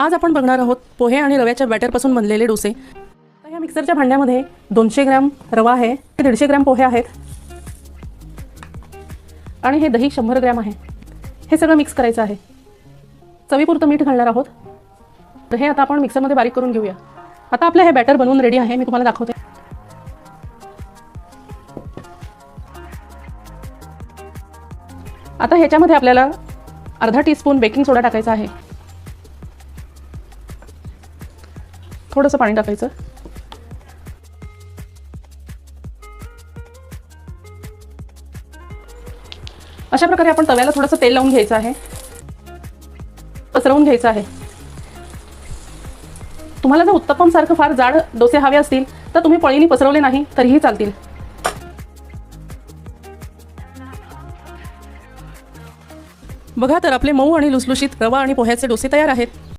आज आपण बघणार आहोत पोहे आणि रव्याच्या बॅटरपासून बनलेले डोसे। तर ह्या मिक्सरच्या भांड्यामध्ये 200 ग्रॅम रवा आहे, 150 ग्रॅम पोहे आहेत आणि हे दही 100 ग्रॅम आहे। हे सगळं मिक्स करायचं आहे। चवीपुरतं मीठ घालणार आहोत। तर हे आता आपण मिक्सरमध्ये बारीक करून घेऊया। आता आपलं हे बॅटर बनवून रेडी आहे, मी तुम्हाला दाखवते। आता ह्याच्यामध्ये आपल्याला अर्धा टीस्पून बेकिंग सोडा टाकायचा आहे। थोडंसं पाणी टाकायचं। अशा प्रकारे आपण तव्याला थोडंसं तेल लावून घ्यायचं आहे, पसरवून घ्यायचं आहे। तुम्हाला जर उत्तप्पम सारखं फार जाड डोसे हवे असतील तर तुम्ही पळीने पसरवले नाही तरीही चालतील। बघा तर आपले मऊ आणि लुसलुशीत रवा आणि पोह्याचे डोसे तयार आहेत।